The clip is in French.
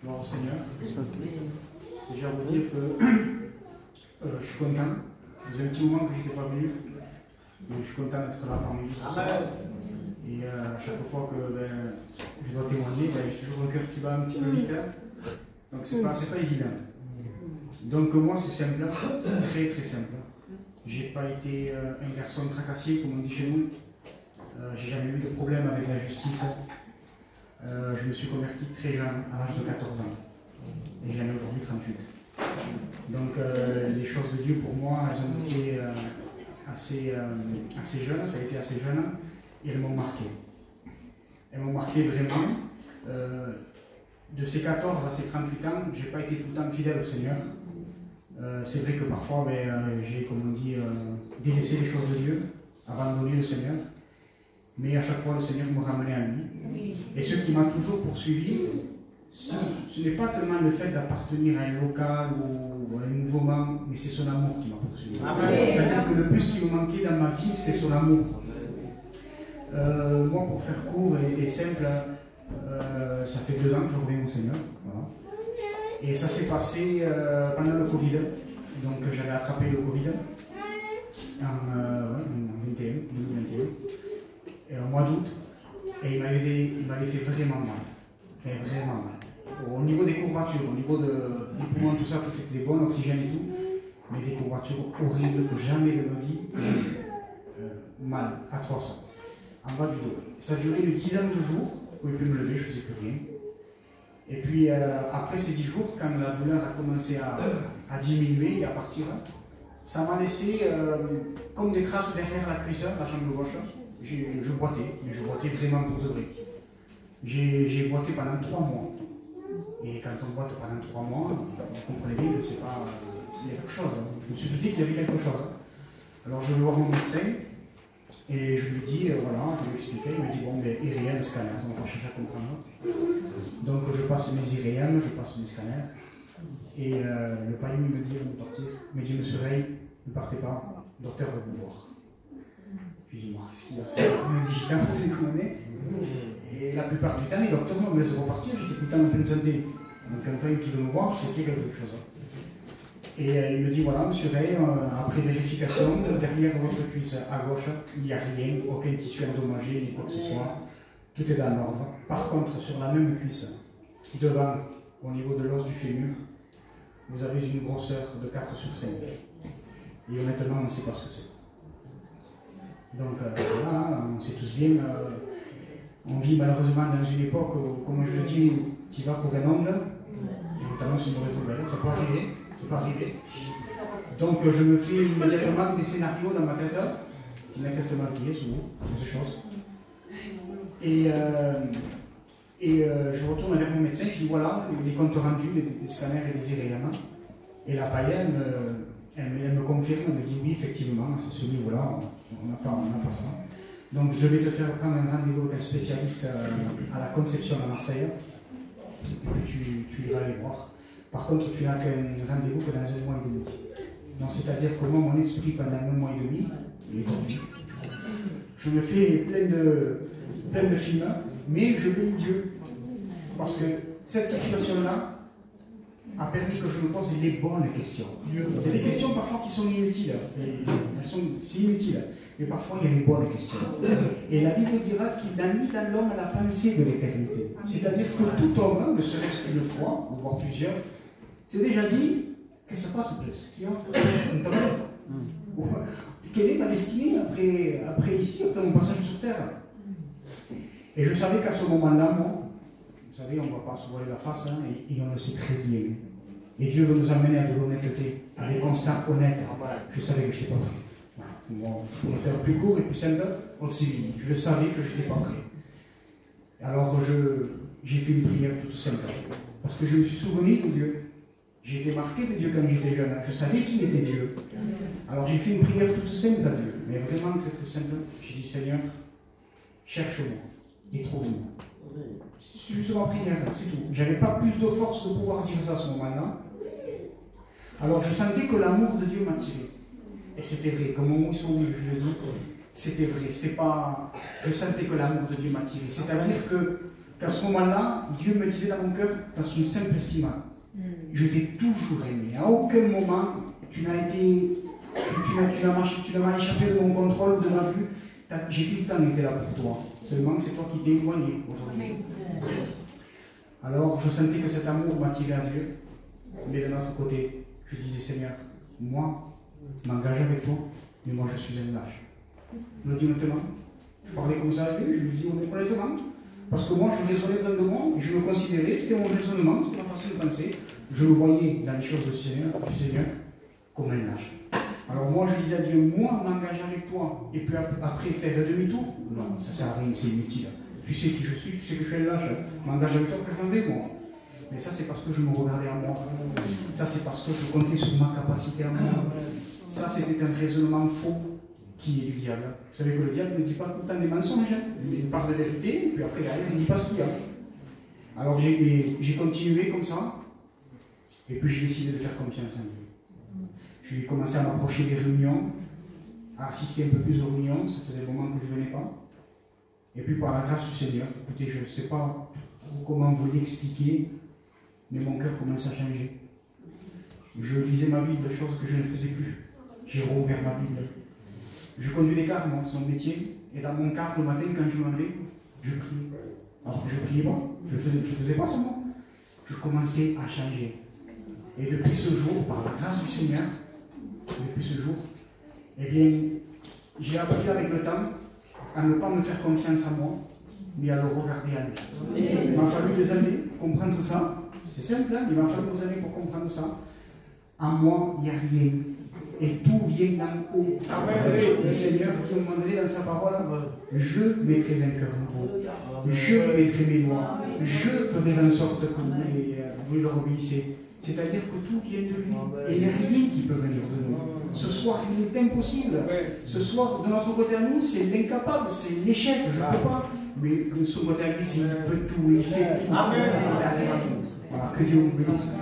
Gloire au Seigneur. Déjà vous dire que je suis content. Ça faisait un petit moment que je n'étais pas venu. Mais je suis content d'être là parmi vous ce soir. Et à chaque fois que je dois témoigner, j'ai toujours le cœur qui bat un petit peu vite. Donc c'est pas évident. Donc moi c'est simple, c'est très très simple. J'ai pas été un garçon tracassier comme on dit chez nous. J'ai jamais eu de problème avec la justice. Je me suis converti très jeune, à l'âge de 14 ans. Et j'en ai aujourd'hui 38. Donc les choses de Dieu pour moi, elles ont été assez jeunes, ça a été assez jeune, et elles m'ont marqué. Elles m'ont marqué vraiment. De ces 14 à ces 38 ans, je n'ai pas été tout le temps fidèle au Seigneur. C'est vrai que parfois, j'ai, comme on dit, délaissé les choses de Dieu, abandonné le Seigneur. Mais à chaque fois, le Seigneur me ramenait à lui. Et ce qui m'a toujours poursuivi, ce n'est pas tellement le fait d'appartenir à un local ou à un mouvement, mais c'est son amour qui m'a poursuivi. C'est-à-dire que le plus qui me manquait dans ma vie, c'était son amour. Moi, pour faire court et simple, ça fait 2 ans que je reviens au Seigneur. Voilà. Et ça s'est passé pendant le Covid. Donc j'avais attrapé le Covid en 2021. Et au mois d'août. Et il m'avait fait vraiment mal. Mais vraiment mal. Au niveau des courbatures, au niveau des poumons, tout ça, tout était bon, l'oxygène et tout. Mais des courbatures horribles que jamais de ma vie. Mal, atroce. En bas du dos. Ça a duré une dizaine de jours. Je ne pouvais plus me lever, je ne faisais plus rien. Et puis après ces 10 jours, quand la douleur a commencé à diminuer et à partir, ça m'a laissé comme des traces derrière la cuisse, la jambe gauche. Je boitais, mais je boitais vraiment pour de vrai. J'ai boité pendant 3 mois. Et quand on boite pendant 3 mois, vous comprenez bien que c'est pas. Il y a quelque chose. Je me suis dit qu'il y avait quelque chose. Alors je vais voir mon médecin. Et je lui dis, voilà, je lui explique, il me dit, bon, mais IRM, scanner, on va chercher à comprendre. Donc je passe mes IRM, je passe mes scanners, et le païen me dit, on va partir, il me dit, monsieur Rey, ne partez pas, docteur va vous voir. Je lui dis, moi, qu'est-ce qu'il y a, c'est un digital, c'est qu'on est. Et la plupart du temps, les docteurs me laissent repartir, j'étais tout le temps en pleine santé. Donc un païen qui veut me voir, c'est qu'il y a quelque chose. Et il me dit, voilà, monsieur Rey, après vérification, derrière votre cuisse à gauche, il n'y a rien, aucun tissu endommagé, ni quoi que ce soit. Tout est dans l'ordre. Par contre, sur la même cuisse, devant, au niveau de l'os du fémur, vous avez une grosseur de 4/5. Et honnêtement, on ne sait pas ce que c'est. Donc voilà, on sait tous bien, on vit malheureusement dans une époque où, comme je le dis, tu vas pour un ongle, et notamment c'est une mauvaise nouvelle, ça peut arriver. Donc je me fais immédiatement des scénarios dans ma tête, qui n'a qu'à se maquiller souvent, ces choses. Et je retourne vers mon médecin, je dis voilà, les comptes rendus, des scanners et des IRM. Et la païenne, elle me confirme, elle me dit oui, effectivement, à ce niveau-là, on n'a pas ça. Donc je vais te faire prendre un rendez-vous avec un spécialiste à la Conception à Marseille. Et puis tu iras les voir. Par contre, tu n'as qu'un rendez-vous que dans 1 mois et demi. Donc, c'est-à-dire que moi, mon esprit, pendant 1 mois et demi, il est dormi. Je me fais plein de films, mais je bénis Dieu. Parce que cette situation-là a permis que je me pose les bonnes questions. Il y a des questions parfois qui sont inutiles. C'est inutile. Mais parfois, il y a les bonnes questions. Et la Bible dira qu'il a mis dans l'homme la pensée de l'éternité. C'est-à-dire que tout homme, ne serait-ce qu'une fois, ou voire plusieurs, c'est déjà dit que ça passe presque. Quelle est ma destinée après ici, après mon passage sur terre? Et je savais qu'à ce moment-là, moi, vous savez, on ne va pas se voiler la face, hein, et on le sait très bien. Et Dieu veut nous amener à de l'honnêteté, à des constats honnêtes. Je savais que je n'étais pas prêt. Voilà. Pour le faire plus court et plus simple, on le sait bien. Je savais que je n'étais pas prêt. Alors j'ai fait une prière toute simple. Parce que je me suis souvenu de Dieu. J'ai été marqué de Dieu quand j'étais jeune. Je savais qui était Dieu. Alors j'ai fait une prière toute simple à Dieu. Mais vraiment très très simple. J'ai dit Seigneur, cherche-moi et trouve-moi. C'est juste ma prière, c'est tout. J'avais pas plus de force de pouvoir dire ça à ce moment-là. Alors je sentais que l'amour de Dieu m'attirait. Et c'était vrai, comme mon mot sur lui, je le dis, c'était vrai. C'est pas. Je sentais que l'amour de Dieu m'attirait. C'est-à-dire que qu'à ce moment-là, Dieu me disait dans mon cœur, dans une simple estime, je t'ai toujours aimé. À aucun moment, tu n'as échappé de mon contrôle ou de ma vue. J'ai tout le temps été là pour toi. Seulement c'est toi qui t'es éloigné aujourd'hui. Alors je sentais que cet amour m'attirait à Dieu. Mais de l'autre côté, je disais, Seigneur, moi, je m'engage avec toi, mais moi je suis un lâche. Je le dis honnêtement. Je parlais comme ça avec lui, je lui dis honnêtement. Parce que moi, je raisonnais plein de moi, et je me considérais, c'était mon raisonnement, c'était ma façon de penser. Je me voyais dans les choses du Seigneur comme un lâche. Alors moi, je disais à Dieu, moi, m'engager avec toi, et puis après faire demi-tour, non, ça ne sert à rien, c'est inutile. Tu sais qui je suis, tu sais que je suis un lâche, m'engager avec toi, que je m'en vais, moi. Mais ça, c'est parce que je me regardais à moi. Ça, c'est parce que je comptais sur ma capacité à moi. Ça, c'était un raisonnement faux qui est du diable. Vous savez que le diable ne dit pas tout le temps des mensonges. Il parle de vérité, et puis après, derrière, il ne dit pas ce qu'il y a. Alors, j'ai continué comme ça, et puis j'ai décidé de faire confiance en Dieu. J'ai commencé à m'approcher des réunions, à assister un peu plus aux réunions, ça faisait un moment que je ne venais pas. Et puis, par la grâce du Seigneur, écoutez, je ne sais pas trop comment vous l'expliquer, mais mon cœur commence à changer. Je lisais ma Bible, chose que je ne faisais plus. J'ai rouvert ma Bible. Je conduis des cars, moi, c'est mon métier. Et dans mon car, le matin, quand je m'en vais, je prie. Alors je ne priais pas, je ne faisais pas ça, moi. Je commençais à changer. Et depuis ce jour, par la grâce du Seigneur, depuis ce jour, eh bien, j'ai appris avec le temps à ne pas me faire confiance à moi, mais à le regarder à lui. Il m'a fallu des années pour comprendre ça. C'est simple, hein, il m'a fallu des années pour comprendre ça. En moi, il n'y a rien. Et tout vient d'en haut. Le Seigneur qui, à un moment donné, dans sa parole, je mettrai un cœur nouveau. Je mettrai mes lois. Je ferai en sorte que vous le obéissez. C'est-à-dire que tout vient de lui. Et il n'y a rien qui peut venir de nous. Ce soir, il est impossible. Ce soir, de notre côté à nous, c'est l'incapable, c'est l'échec. Je ne peux pas. Mais de son côté à lui, c'est il peut tout, il fait tout. Il arrive à tout. Voilà, que Dieu vous bénisse.